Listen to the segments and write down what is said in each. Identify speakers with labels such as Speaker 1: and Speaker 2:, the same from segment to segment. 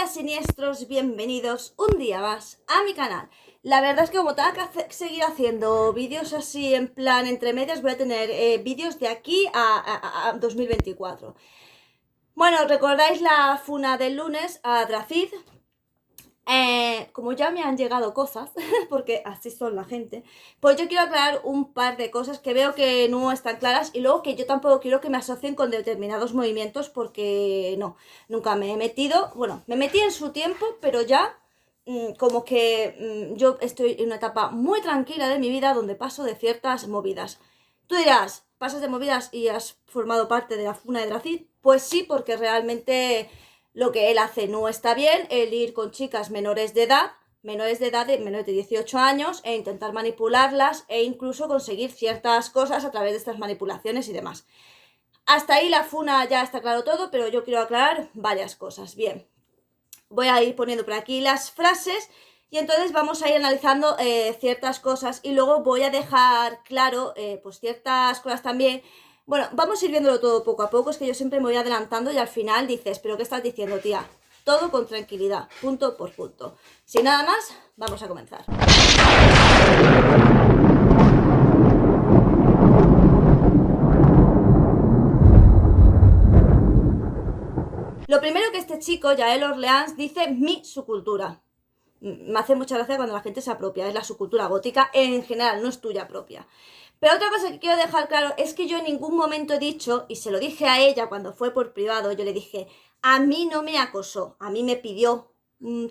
Speaker 1: Hola siniestros, bienvenidos un día más a mi canal. La verdad es que como tengo que seguir haciendo vídeos así en plan entre medias, voy a tener vídeos de aquí a 2024. Bueno, ¿recordáis la funa del lunes a Dracid? Como ya me han llegado cosas, porque así son la gente, pues yo quiero aclarar un par de cosas que veo que no están claras y luego que yo tampoco quiero que me asocien con determinados movimientos porque no, nunca me he metido, bueno, me metí en su tiempo, pero ya como que yo estoy en una etapa muy tranquila de mi vida donde paso de ciertas movidas. Tú dirás, ¿pasas de movidas y has formado parte de la funa de Dracid? Pues sí, porque realmente lo que él hace no está bien, el ir con chicas menores de edad, menores de 18 años, e intentar manipularlas e incluso conseguir ciertas cosas a través de estas manipulaciones y demás. Hasta ahí la funa ya está claro todo, pero yo quiero aclarar varias cosas. Bien, voy a ir poniendo por aquí las frases y entonces vamos a ir analizando ciertas cosas y luego voy a dejar claro pues ciertas cosas también. Bueno, vamos a ir viéndolo todo poco a poco, es que yo siempre me voy adelantando y al final dices, ¿pero qué estás diciendo, tía? Todo con tranquilidad, punto por punto. Sin nada más, vamos a comenzar. Lo primero que este chico, Yael Orleans, dice mi subcultura. Me hace mucha gracia cuando la gente se apropia, es la subcultura gótica en general, no es tuya propia. Pero otra cosa que quiero dejar claro es que yo en ningún momento he dicho, y se lo dije a ella cuando fue por privado, yo le dije, a mí no me acosó, a mí me pidió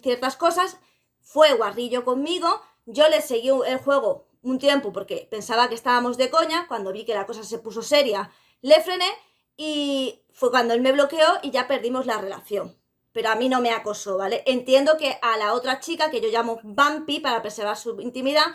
Speaker 1: ciertas cosas, fue guarrillo conmigo, yo le seguí el juego un tiempo porque pensaba que estábamos de coña, cuando vi que la cosa se puso seria, le frené y fue cuando él me bloqueó y ya perdimos la relación. Pero a mí no me acosó, ¿vale? Entiendo que a la otra chica, que yo llamo Vampi para preservar su intimidad,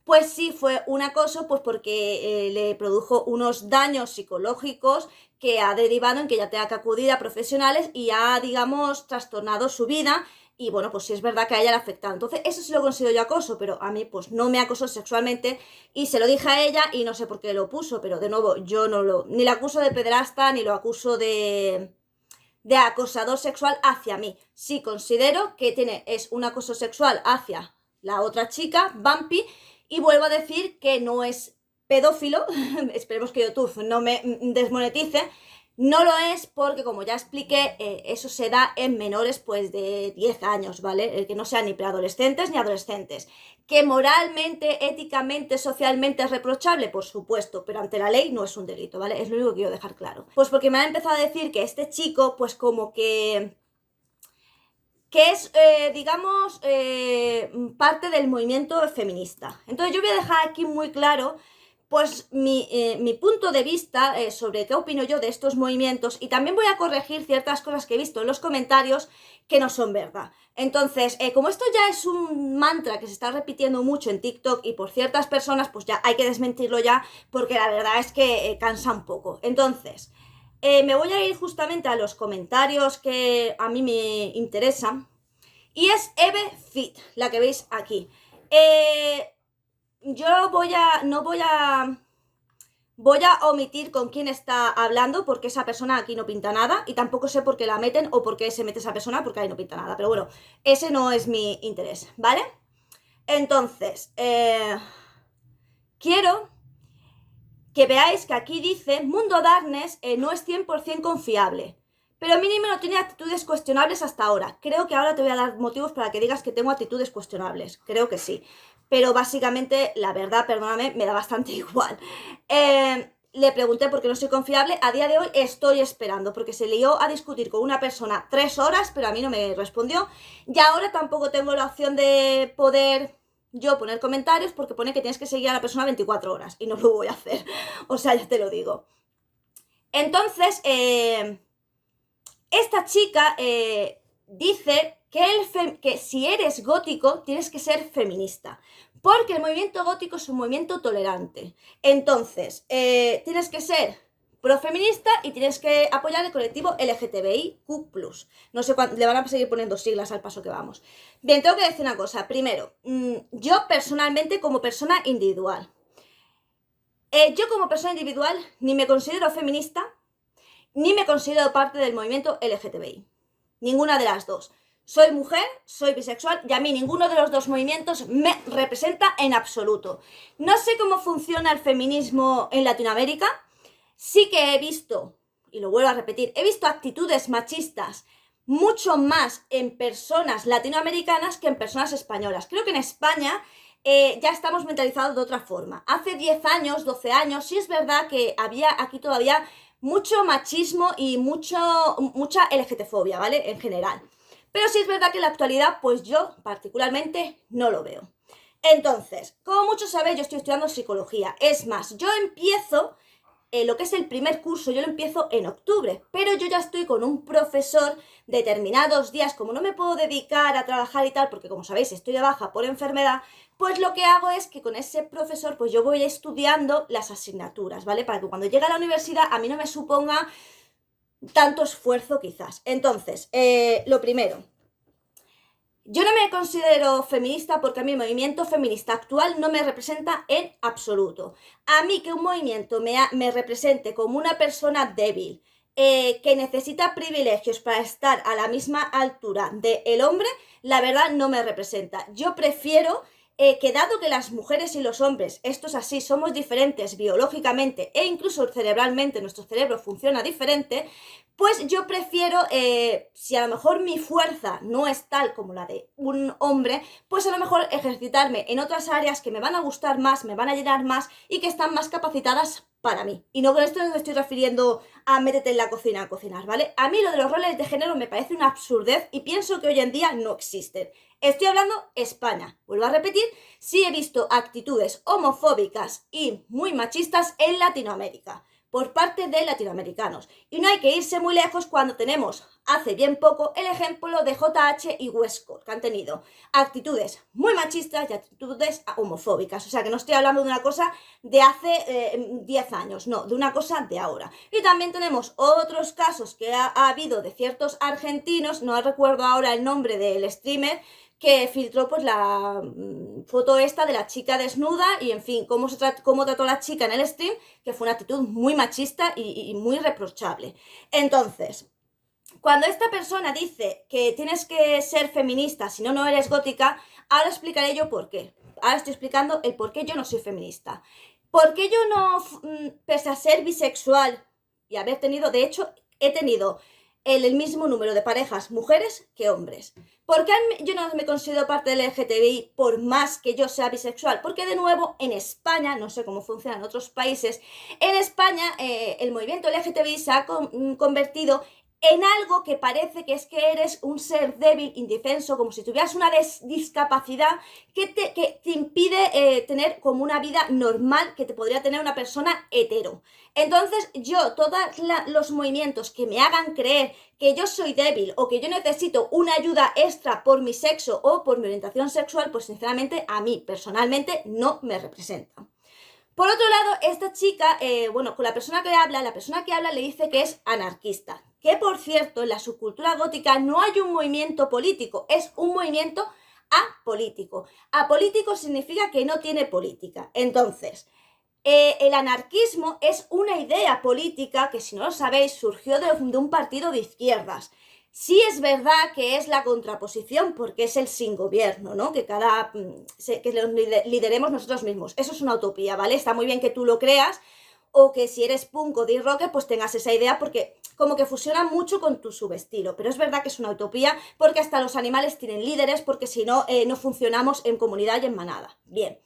Speaker 1: pues sí fue un acoso, pues porque le produjo unos daños psicológicos que ha derivado en que ya tenga que acudir a profesionales y ha, digamos, trastornado su vida. Y bueno, pues sí es verdad que a ella le ha afectado. Entonces, eso sí lo considero yo acoso, pero a mí, pues no me acosó sexualmente. Y se lo dije a ella y no sé por qué lo puso, pero de nuevo, yo no lo. Ni la acuso de pederasta, ni lo acuso de acosador sexual hacia mí. Sí considero que es un acoso sexual hacia la otra chica, Bumpy, y vuelvo a decir que no es pedófilo, esperemos que YouTube no me desmonetice, no lo es porque, como ya expliqué, eso se da en menores pues de 10 años, ¿vale? Que no sean ni preadolescentes ni adolescentes. ¿Que moralmente, éticamente, socialmente es reprochable? Por supuesto, pero ante la ley no es un delito, ¿vale? Es lo único que quiero dejar claro. Pues porque me ha empezado a decir que este chico, pues como que es, digamos, parte del movimiento feminista. Entonces yo voy a dejar aquí muy claro pues mi punto de vista sobre qué opino yo de estos movimientos y también voy a corregir ciertas cosas que he visto en los comentarios que no son verdad. Entonces, como esto ya es un mantra que se está repitiendo mucho en TikTok y por ciertas personas, pues ya hay que desmentirlo ya porque la verdad es que cansa un poco. Entonces, me voy a ir justamente a los comentarios que a mí me interesan y es Eve Fit, la que veis aquí. Yo voy a omitir con quién está hablando porque esa persona aquí no pinta nada y tampoco sé por qué la meten o por qué se mete esa persona porque ahí no pinta nada. Pero bueno, ese no es mi interés, ¿vale? Entonces, quiero que veáis que aquí dice Mundo Darkness no es 100% confiable. Pero mínimo no tiene actitudes cuestionables hasta ahora. Creo que ahora te voy a dar motivos para que digas que tengo actitudes cuestionables. Creo que sí. Pero básicamente, la verdad, perdóname, me da bastante igual. Le pregunté por qué no soy confiable. A día de hoy estoy esperando, porque se lió a discutir con una persona 3 horas, pero a mí no me respondió. Y ahora tampoco tengo la opción de poder yo poner comentarios, porque pone que tienes que seguir a la persona 24 horas. Y no lo voy a hacer. O sea, ya te lo digo. Entonces, esta chica dice que si eres gótico tienes que ser feminista, porque el movimiento gótico es un movimiento tolerante. Entonces, tienes que ser profeminista y tienes que apoyar el colectivo LGTBIQ+. No sé cuánto, le van a seguir poniendo siglas al paso que vamos. Bien, tengo que decir una cosa. Primero, yo personalmente como persona individual, yo como persona individual ni me considero feminista, ni me considero parte del movimiento LGTBI. Ninguna de las dos. Soy mujer, soy bisexual y a mí ninguno de los dos movimientos me representa en absoluto. No sé cómo funciona el feminismo en Latinoamérica. Sí que he visto, y lo vuelvo a repetir, he visto actitudes machistas mucho más en personas latinoamericanas que en personas españolas. Creo que en España ya estamos mentalizados de otra forma. Hace 10 años, 12 años, sí es verdad que había aquí todavía mucho machismo y mucha LGTfobia, ¿vale? En general. Pero sí es verdad que en la actualidad, pues yo particularmente no lo veo. Entonces, como muchos sabéis, yo estoy estudiando psicología. Es más, yo empiezo lo que es el primer curso, yo lo empiezo en octubre, pero yo ya estoy con un profesor determinados días, como no me puedo dedicar a trabajar y tal, porque como sabéis estoy de baja por enfermedad, pues lo que hago es que con ese profesor pues yo voy estudiando las asignaturas, ¿vale? Para que cuando llegue a la universidad a mí no me suponga tanto esfuerzo quizás. Entonces, lo primero, yo no me considero feminista porque a mí el movimiento feminista actual no me representa en absoluto. A mí que un movimiento me represente como una persona débil, que necesita privilegios para estar a la misma altura del hombre, la verdad no me representa. Yo prefiero que dado que las mujeres y los hombres, esto es así, somos diferentes biológicamente e incluso cerebralmente, nuestro cerebro funciona diferente, pues yo prefiero, si a lo mejor mi fuerza no es tal como la de un hombre, pues a lo mejor ejercitarme en otras áreas que me van a gustar más, me van a llenar más y que están más capacitadas para mí. Y no con esto no me estoy refiriendo a métete en la cocina a cocinar, ¿vale? A mí lo de los roles de género me parece una absurdez y pienso que hoy en día no existen. Estoy hablando España. Vuelvo a repetir, sí he visto actitudes homofóbicas y muy machistas en Latinoamérica por parte de latinoamericanos. Y no hay que irse muy lejos cuando tenemos, hace bien poco, el ejemplo de JH y Westcott, que han tenido actitudes muy machistas y actitudes homofóbicas. O sea, que no estoy hablando de una cosa de hace 10 años, no, de una cosa de ahora. Y también tenemos otros casos que ha habido de ciertos argentinos, no recuerdo ahora el nombre del streamer, que filtró pues la foto esta de la chica desnuda y en fin, cómo trató a la chica en el stream, que fue una actitud muy machista y muy reprochable. Entonces, cuando esta persona dice que tienes que ser feminista, si no, no eres gótica, ahora explicaré yo por qué. Ahora estoy explicando el por qué yo no soy feminista. ¿Por qué yo no, pese a ser bisexual y haber tenido, de hecho, he tenido el mismo número de parejas mujeres que hombres? ¿Por qué yo no me considero parte del LGTBI por más que yo sea bisexual? Porque de nuevo en España, no sé cómo funciona en otros países, en España el movimiento LGTBI se ha convertido en algo que parece que es que eres un ser débil, indefenso, como si tuvieras una discapacidad que te impide tener como una vida normal que te podría tener una persona hetero. Entonces yo, todos los movimientos que me hagan creer que yo soy débil o que yo necesito una ayuda extra por mi sexo o por mi orientación sexual, pues sinceramente a mí personalmente no me representa. Por otro lado, esta chica, con la persona que habla le dice que es anarquista. Que por cierto, en la subcultura gótica no hay un movimiento político, es un movimiento apolítico. Apolítico significa que no tiene política. Entonces, el anarquismo es una idea política que, si no lo sabéis, surgió de un partido de izquierdas. Sí es verdad que es la contraposición porque es el sin gobierno, ¿no? Que que lo lideremos nosotros mismos. Eso es una utopía, ¿vale? Está muy bien que tú lo creas o que si eres punk o rocker pues tengas esa idea porque como que fusiona mucho con tu subestilo. Pero es verdad que es una utopía porque hasta los animales tienen líderes porque si no, no funcionamos en comunidad y en manada. Bien.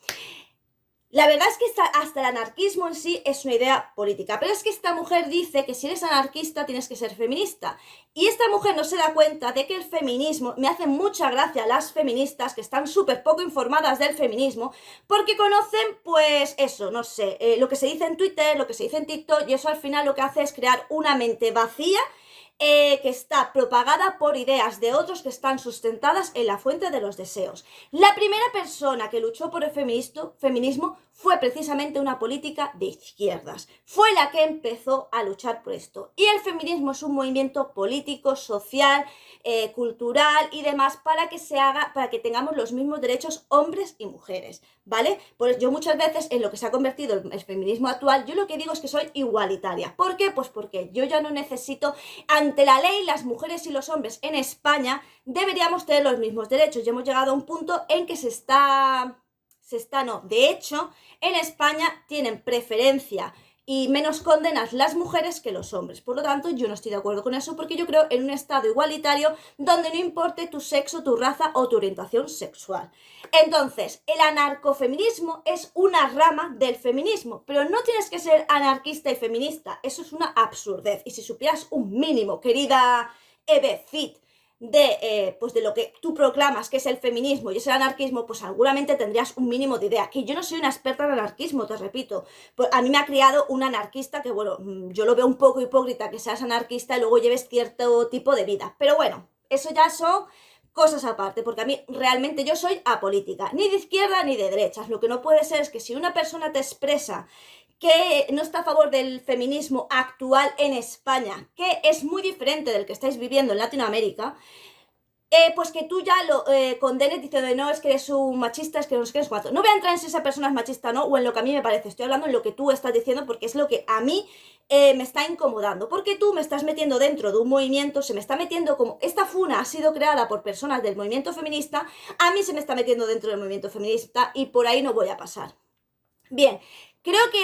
Speaker 1: La verdad es que hasta el anarquismo en sí es una idea política, pero es que esta mujer dice que si eres anarquista tienes que ser feminista. Y esta mujer no se da cuenta de que el feminismo, me hace mucha gracia las feministas que están súper poco informadas del feminismo, porque conocen, pues eso, no sé, lo que se dice en Twitter, lo que se dice en TikTok, y eso al final lo que hace es crear una mente vacía que está propagada por ideas de otros que están sustentadas en la fuente de los deseos. La primera persona que luchó por el feminismo fue precisamente una política de izquierdas. Fue la que empezó a luchar por esto. Y el feminismo es un movimiento político, social, cultural y demás para que tengamos los mismos derechos hombres y mujeres, ¿vale? Pues yo muchas veces en lo que se ha convertido el feminismo actual, yo lo que digo es que soy igualitaria. ¿Por qué? Pues porque yo ya no necesito
Speaker 2: ante la ley, las mujeres y los hombres en España deberíamos tener los mismos derechos. Y hemos llegado a un punto en que no. De hecho, en España tienen preferencia y menos condenas las mujeres que los hombres. Por lo tanto, yo no estoy de acuerdo con eso porque yo creo en un estado igualitario donde no importe tu sexo, tu raza o tu orientación sexual. Entonces, el anarcofeminismo es una rama del feminismo, pero no tienes que ser anarquista y feminista. Eso es una absurdez. Y si supieras un mínimo, querida Eve Fit, pues de lo que tú proclamas que es el feminismo y es el anarquismo, pues seguramente tendrías un mínimo de idea. Que yo no soy una experta en anarquismo, te repito. Pues a mí me ha criado un anarquista que, bueno, yo lo veo un poco hipócrita que seas anarquista y luego lleves cierto tipo de vida. Pero bueno, eso ya son cosas aparte, porque a mí realmente yo soy apolítica, ni de izquierda ni de derechas. Lo que no puede ser es que si una persona te expresa que no está a favor del feminismo actual en España, que es muy diferente del que estáis viviendo en Latinoamérica, pues que tú ya lo condenes diciendo no, es que eres un machista, es que no sé qué es cuatro. No voy a entrar en si esa persona es machista o no, o en lo que a mí me parece. Estoy hablando en lo que tú estás diciendo porque es lo que a mí me está incomodando. Porque tú me estás metiendo dentro de un movimiento, se me está metiendo como... Esta funa ha sido creada por personas del movimiento feminista, a mí se me está metiendo dentro del movimiento feminista y por ahí no voy a pasar. Bien, creo que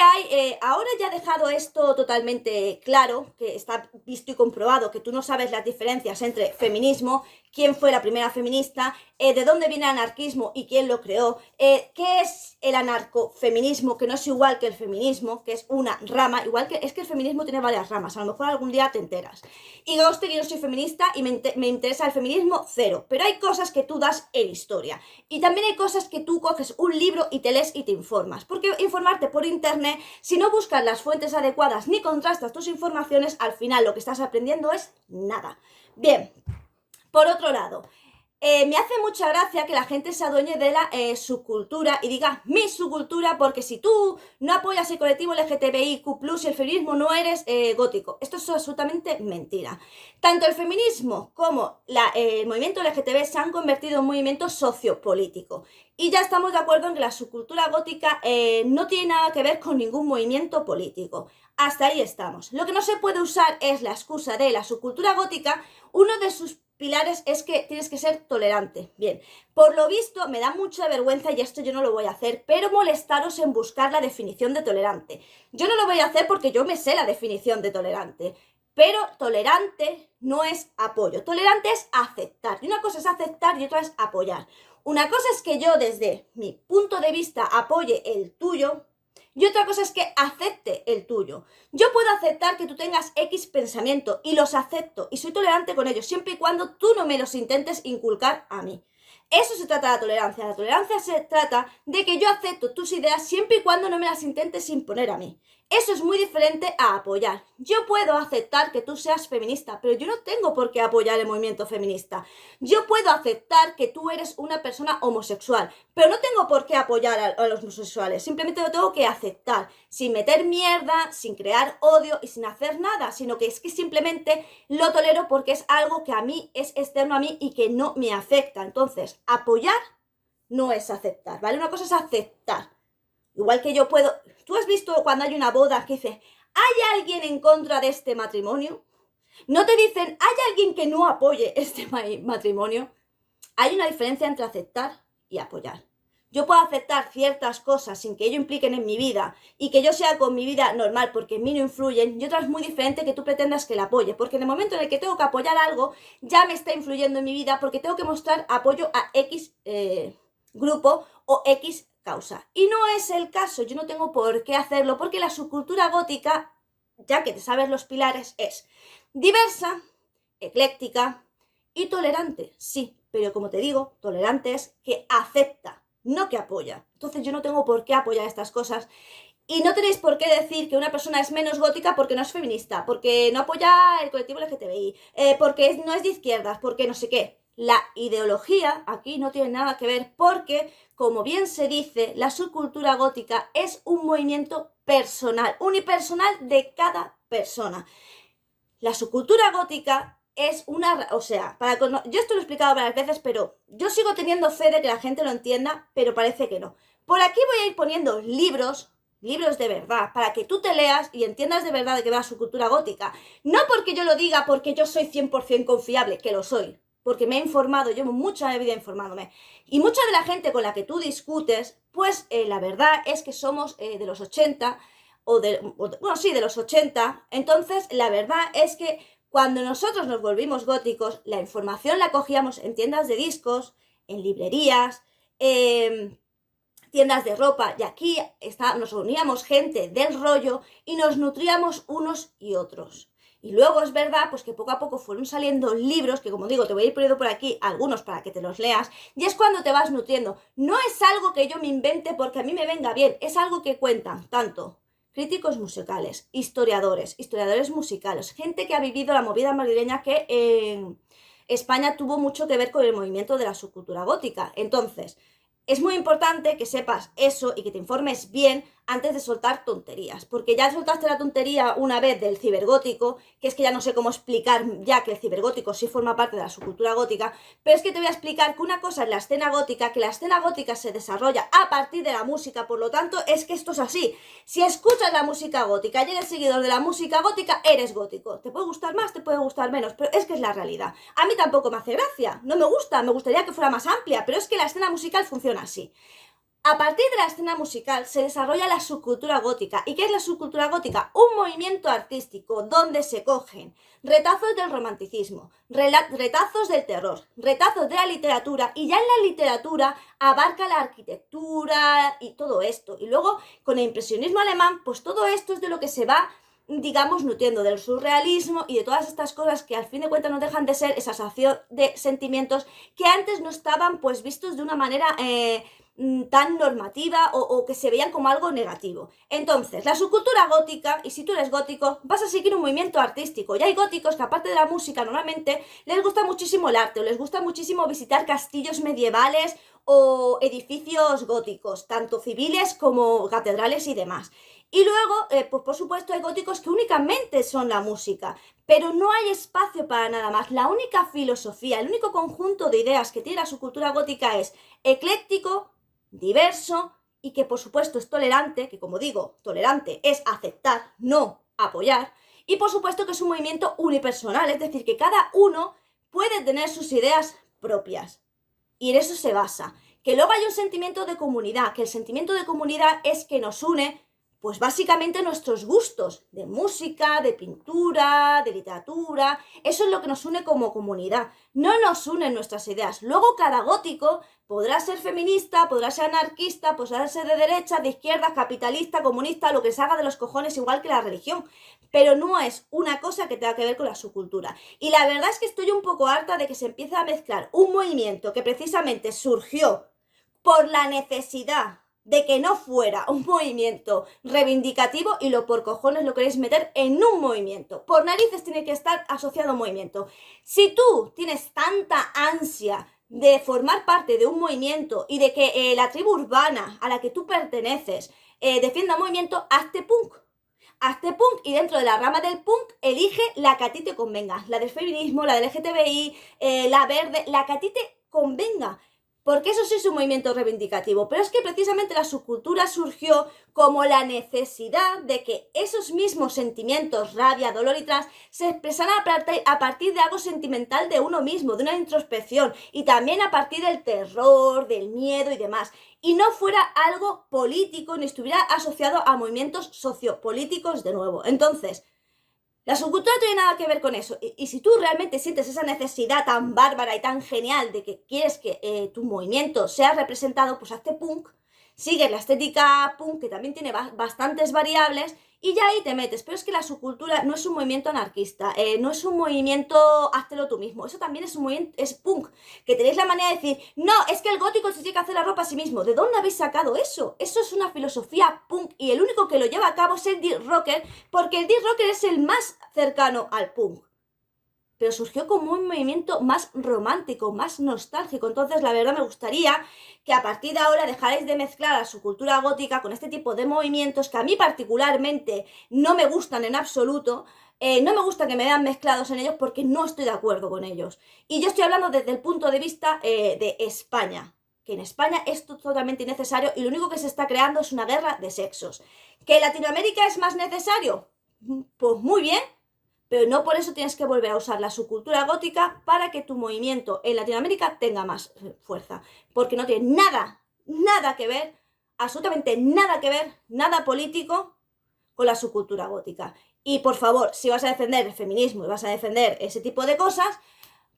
Speaker 2: ahora ya he dejado esto totalmente claro, que está visto y comprobado, que tú no sabes las diferencias entre feminismo, quién fue la primera feminista, de dónde viene el anarquismo y quién lo creó, qué es el anarcofeminismo, que no es igual que el feminismo, que es una rama, igual que es que el feminismo tiene varias ramas, a lo mejor algún día te enteras. Y conste que yo no soy feminista y me interesa el feminismo cero, pero hay cosas que tú das en historia. Y también hay cosas que tú coges un libro y te lees y te informas, porque informarte por internet, si no buscas las fuentes adecuadas ni contrastas tus informaciones, al final lo que estás aprendiendo es nada. Bien, por otro lado, me hace mucha gracia que la gente se adueñe de la subcultura y diga mi subcultura, porque si tú no apoyas el colectivo LGTBIQ+, y el feminismo, no eres gótico. Esto es absolutamente mentira. Tanto el feminismo como el movimiento LGTB se han convertido en un movimiento sociopolítico. Y ya estamos de acuerdo en que la subcultura gótica no tiene nada que ver con ningún movimiento político. Hasta ahí estamos. Lo que no se puede usar es la excusa de la subcultura gótica. Uno de sus pilares es que tienes que ser tolerante. Bien, por lo visto me da mucha vergüenza y esto yo no lo voy a hacer, pero molestaros en buscar la definición de tolerante. Yo no lo voy a hacer porque yo me sé la definición de tolerante, pero tolerante no es apoyo. Tolerante es aceptar. Y una cosa es aceptar y otra es apoyar. Una cosa es que yo desde mi punto de vista apoye el tuyo, y otra cosa es que acepte el tuyo. Yo puedo aceptar que tú tengas X pensamiento y los acepto y soy tolerante con ellos siempre y cuando tú no me los intentes inculcar a mí. Eso se trata de la tolerancia. La tolerancia se trata de que yo acepto tus ideas siempre y cuando no me las intentes imponer a mí. Eso es muy diferente a apoyar. Yo puedo aceptar que tú seas feminista, pero yo no tengo por qué apoyar el movimiento feminista. Yo puedo aceptar que tú eres una persona homosexual, pero no tengo por qué apoyar a los homosexuales. Simplemente lo tengo que aceptar, sin meter mierda, sin crear odio y sin hacer nada, sino que es que simplemente lo tolero porque es algo que a mí es externo a mí y que no me afecta. Entonces, apoyar no es aceptar, ¿vale? Una cosa es aceptar. Igual que yo puedo... ¿Tú has visto cuando hay una boda que dice ¿hay alguien en contra de este matrimonio? No te dicen ¿hay alguien que no apoye este matrimonio? Hay una diferencia entre aceptar y apoyar. Yo puedo aceptar ciertas cosas sin que ello impliquen en mi vida y que yo sea con mi vida normal porque en mí no influyen, y otra es muy diferente que tú pretendas que la apoye, porque en el momento en el que tengo que apoyar algo ya me está influyendo en mi vida porque tengo que mostrar apoyo a X grupo o X causa. Y no es el caso, yo no tengo por qué hacerlo porque la subcultura gótica, ya que te sabes los pilares, es diversa, ecléctica y tolerante, sí, pero como te digo, tolerante es que acepta, no que apoya. Entonces yo no tengo por qué apoyar estas cosas y no tenéis por qué decir que una persona es menos gótica porque no es feminista, porque no apoya el colectivo LGTBI, porque no es de izquierdas, porque no sé qué. La ideología aquí no tiene nada que ver porque, como bien se dice, la subcultura gótica es un movimiento personal, unipersonal de cada persona. La subcultura gótica es una... O sea, yo esto lo he explicado varias veces, pero yo sigo teniendo fe de que la gente lo entienda, pero parece que no. Por aquí voy a ir poniendo libros,
Speaker 1: libros de verdad, para que tú te leas y entiendas de verdad de qué va su cultura gótica. No porque yo lo diga, porque yo soy 100% confiable, que lo soy, porque me he informado, llevo mucha vida informándome. Y mucha de la gente con la que tú discutes, pues la verdad es que somos de los 80, bueno, sí, de los 80. Entonces, la verdad es que cuando nosotros nos volvimos góticos, la información la cogíamos en tiendas de discos, en librerías, tiendas de ropa, y aquí nos reuníamos gente del rollo y nos nutríamos unos y otros. Y luego es verdad pues que poco a poco fueron saliendo libros, que como digo, te voy a ir poniendo por aquí algunos para que te los leas, y es cuando te vas nutriendo. No es algo que yo me invente porque a mí me venga bien, es algo que cuentan tanto críticos musicales, historiadores musicales, gente que ha vivido la movida madrileña, que en España tuvo mucho que ver con el movimiento de la subcultura gótica. Entonces, es muy importante que sepas eso y que te informes bien antes de soltar tonterías, porque ya soltaste la tontería una vez del cibergótico, que es que ya no sé cómo explicar ya que el cibergótico sí forma parte de la subcultura gótica, pero es que te voy a explicar que una cosa es la escena gótica, que la escena gótica se desarrolla a partir de la música, por lo tanto es que esto es así. Si escuchas la música gótica y eres seguidor de la música gótica, eres gótico. Te puede gustar más, te puede gustar menos, pero es que es la realidad. A mí tampoco me hace gracia, no me gusta, me gustaría que fuera más amplia, pero es que la escena musical funciona así. A partir de la escena musical se desarrolla la subcultura gótica. ¿Y qué es la subcultura gótica? Un movimiento artístico donde se cogen retazos del romanticismo, retazos del terror, retazos de la literatura, y ya en la literatura abarca la arquitectura y todo esto. Y luego con el impresionismo alemán, pues todo esto es de lo que se va, digamos, nutriendo del surrealismo y de todas estas cosas que al fin de cuentas no dejan de ser esa asociación de sentimientos que antes no estaban pues vistos de una manera tan normativa o que se veían como algo negativo. Entonces, la subcultura gótica, y si tú eres gótico, vas a seguir un movimiento artístico. Y hay góticos que aparte de la música normalmente les gusta muchísimo el arte, o les gusta muchísimo visitar castillos medievales o edificios góticos, tanto civiles como catedrales y demás. Y luego, pues por supuesto, hay góticos que únicamente son la música, pero no hay espacio para nada más. La única filosofía, el único conjunto de ideas que tiene la subcultura gótica es ecléctico, diverso y que por supuesto es tolerante, que como digo, tolerante es aceptar, no apoyar, y por supuesto que es un movimiento unipersonal, es decir, que cada uno puede tener sus ideas propias. Y en eso se basa. Que luego hay un sentimiento de comunidad, que el sentimiento de comunidad es que nos une pues básicamente nuestros gustos de música, de pintura, de literatura. Eso es lo que nos une como comunidad. No nos unen nuestras ideas. Luego cada gótico podrá ser feminista, podrá ser anarquista, podrá ser de derecha, de izquierda, capitalista, comunista, lo que se haga de los cojones, igual que la religión. Pero no es una cosa que tenga que ver con la subcultura. Y la verdad es que estoy un poco harta de que se empiece a mezclar un movimiento que precisamente surgió por la necesidad de que no fuera un movimiento reivindicativo, y lo por cojones lo queréis meter en un movimiento. Por narices tiene que estar asociado a un movimiento. Si tú tienes tanta ansia de formar parte de un movimiento y de que la tribu urbana a la que tú perteneces defienda un movimiento, hazte punk. Hazte punk, y dentro de la rama del punk elige la que a ti te convenga. La del feminismo, la del LGTBI, la verde, la que a ti te convenga. Porque eso sí es un movimiento reivindicativo, pero es que precisamente la subcultura surgió como la necesidad de que esos mismos sentimientos, rabia, dolor y trans, se expresaran a partir de algo sentimental de uno mismo, de una introspección, y también a partir del terror, del miedo y demás, y no fuera algo político ni estuviera asociado a movimientos sociopolíticos de nuevo. Entonces, la subcultura no tiene nada que ver con eso. Y si tú realmente sientes esa necesidad tan bárbara y tan genial de que quieres que tu movimiento sea representado, pues hazte punk, sigue la estética punk, que también tiene bastantes variables, y ya ahí te metes. Pero es que la subcultura no es un movimiento anarquista, no es un movimiento háztelo tú mismo. Eso también es un movimiento, es punk. Que tenéis la manera de decir, no, es que el gótico se tiene que hacer la ropa a sí mismo. ¿De dónde habéis sacado eso? Eso es una filosofía punk, y el único que lo lleva a cabo es el Death Rocker, porque el Death Rocker es el más cercano al punk. Pero surgió como un movimiento más romántico, más nostálgico. Entonces, la verdad, me gustaría que a partir de ahora dejarais de mezclar a su cultura gótica con este tipo de movimientos que a mí particularmente no me gustan en absoluto. No me gusta que me vean mezclados en ellos porque no estoy de acuerdo con ellos. Y yo estoy hablando desde el punto de vista de España.
Speaker 2: que en España es totalmente innecesario y lo único que se está creando es una guerra de sexos. ¿Que en Latinoamérica es más necesario? Pues muy bien, pero no por eso tienes que volver a usar la subcultura gótica para que tu movimiento en Latinoamérica tenga más fuerza, porque no tiene nada que ver, absolutamente nada que ver, nada político con la subcultura gótica. Y por favor, si vas a defender el feminismo y vas a defender ese tipo de cosas,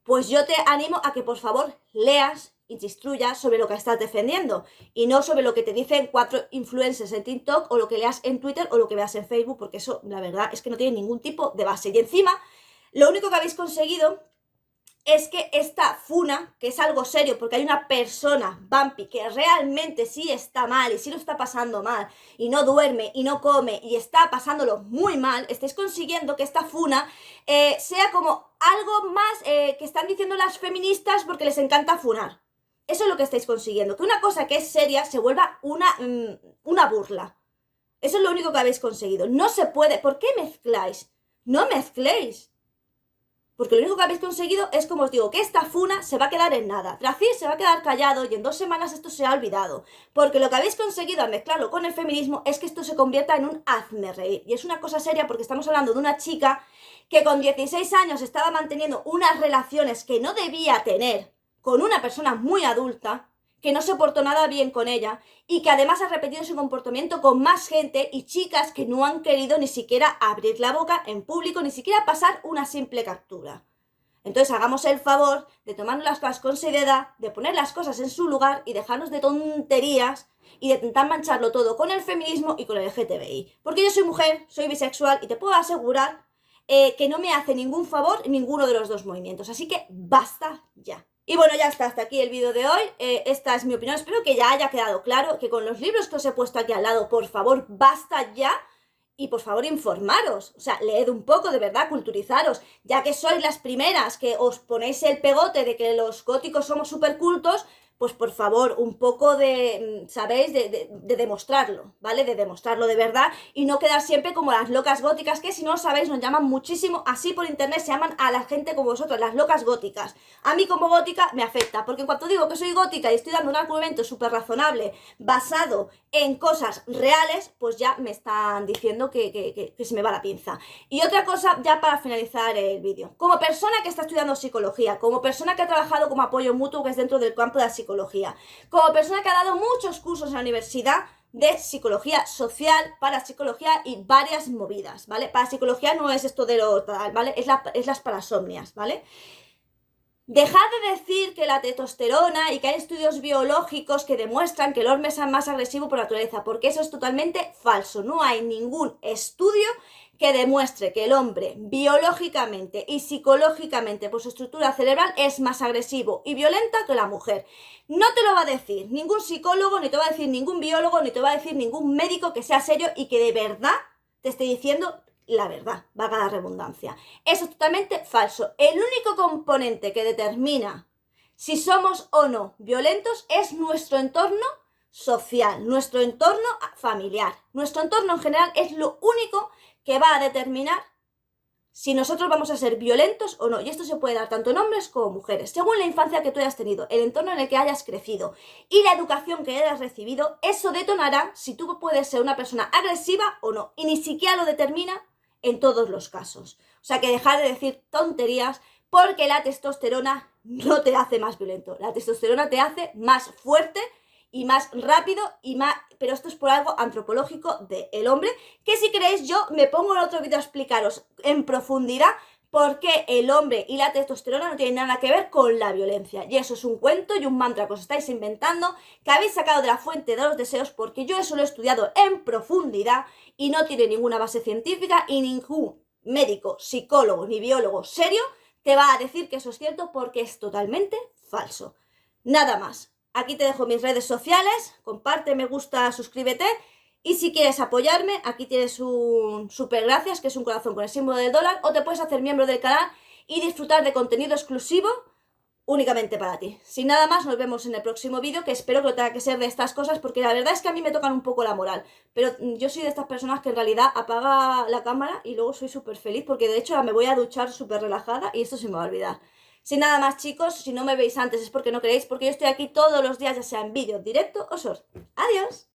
Speaker 2: pues yo te animo a que por favor leas y te instruyas sobre lo que estás defendiendo y no sobre lo que te dicen 4 influencers en TikTok o lo que leas en Twitter o lo que veas en Facebook, porque eso la verdad es que no tiene ningún tipo de base. Y encima, lo único que habéis conseguido es que esta funa, que es algo serio, porque hay una persona, Vampi, que realmente sí está mal y sí lo está pasando mal, y no duerme y no come y está pasándolo muy mal, estáis consiguiendo que esta funa sea como algo más que están diciendo las feministas porque les encanta funar. Eso es lo que estáis consiguiendo, que una cosa que es seria se vuelva una burla. Eso es lo único que habéis conseguido. No se puede. ¿Por qué mezcláis? No mezcléis. Porque lo único que habéis conseguido es, como os digo, que esta funa se va a quedar en nada. Dracir se va a quedar callado y en 2 semanas esto se ha olvidado. Porque lo que habéis conseguido al mezclarlo con el feminismo es que esto se convierta en un hazme reír. Y es una cosa seria porque estamos hablando de una chica que con 16 años estaba manteniendo unas relaciones que no debía tener con una persona muy adulta, que no se portó nada bien con ella y que además ha repetido su comportamiento con más gente y chicas que no han querido ni siquiera abrir la boca en público, ni siquiera pasar una simple captura. Entonces hagamos el favor de tomarnos las cosas con seriedad, de poner las cosas en su lugar y dejarnos de tonterías y de intentar mancharlo todo con el feminismo y con el LGTBI. Porque yo soy mujer, soy bisexual y te puedo asegurar que no me hace ningún favor ninguno de los dos movimientos. Así que basta ya. Y bueno, ya está, hasta aquí el vídeo de hoy. Esta es mi opinión. Espero que ya haya quedado claro que con los libros que os he puesto aquí al lado, por favor, basta ya. Y por favor, informaros. O sea, leed un poco, de verdad, culturizaros. Ya que sois las primeras que os ponéis el pegote de que los góticos somos súper cultos, pues por favor, un poco de, ¿sabéis? De demostrarlo, ¿vale? De demostrarlo de verdad y no quedar siempre como las locas góticas, que si no lo sabéis nos llaman muchísimo, así por internet se llaman a la gente como vosotros, las locas góticas. A mí como gótica me afecta, porque en cuanto digo que soy gótica y estoy dando un argumento súper razonable, basado en cosas reales, pues ya me están diciendo que se me va la pinza. Y otra cosa, ya para finalizar el vídeo. Como persona que está estudiando psicología, como persona que ha trabajado como apoyo mutuo, que es dentro del campo de la psicología, como persona que ha dado muchos cursos en la universidad de psicología social, para psicología y varias movidas, ¿vale? Para psicología no es esto de lo tal, ¿vale? Es las parasomnias, ¿vale? Dejad de decir que la testosterona y que hay estudios biológicos que demuestran que el hombre es más agresivo por naturaleza, porque eso es totalmente falso. No hay ningún estudio que demuestre que el hombre biológicamente y psicológicamente por su estructura cerebral es más agresivo y violenta que la mujer. No te lo va a decir ningún psicólogo, ni te va a decir ningún biólogo, ni te va a decir ningún médico que sea serio y que de verdad te esté diciendo la verdad, valga la redundancia. Eso es totalmente falso. El único componente que determina si somos o no violentos es nuestro entorno social, nuestro entorno familiar. Nuestro entorno en general es lo único que va a determinar si nosotros vamos a ser violentos o no. Y esto se puede dar tanto en hombres como mujeres, según la infancia que tú hayas tenido, el entorno en el que hayas crecido y la educación que hayas recibido. Eso detonará si tú puedes ser una persona agresiva o no. Y ni siquiera lo determina en todos los casos. O sea, que dejar de decir tonterías, porque la testosterona no te hace más violento. La testosterona te hace más fuerte y más rápido y más... Pero esto es por algo antropológico del hombre, que si queréis yo me pongo en otro vídeo a explicaros en profundidad por qué el hombre y la testosterona no tienen nada que ver con la violencia. Y eso es un cuento y un mantra que os estáis inventando, que habéis sacado de la fuente de los deseos, porque yo eso lo he estudiado en profundidad y no tiene ninguna base científica y ningún médico, psicólogo ni biólogo serio te va a decir que eso es cierto, porque es totalmente falso. Nada más. Aquí te dejo mis redes sociales, comparte, me gusta, suscríbete. Y si quieres apoyarme, aquí tienes un super gracias, que es un corazón con el símbolo del dólar, o te puedes hacer miembro del canal y disfrutar de contenido exclusivo únicamente para ti. Sin nada más, nos vemos en el próximo vídeo, que espero que no tenga que ser de estas cosas, porque la verdad es que a mí me tocan un poco la moral. Pero yo soy de estas personas que en realidad apaga la cámara y luego soy súper feliz, porque de hecho ahora me voy a duchar súper relajada y esto se me va a olvidar. Sin nada más, chicos, si no me veis antes es porque no queréis, porque yo estoy aquí todos los días, ya sea en vídeo, directo o short. ¡Adiós!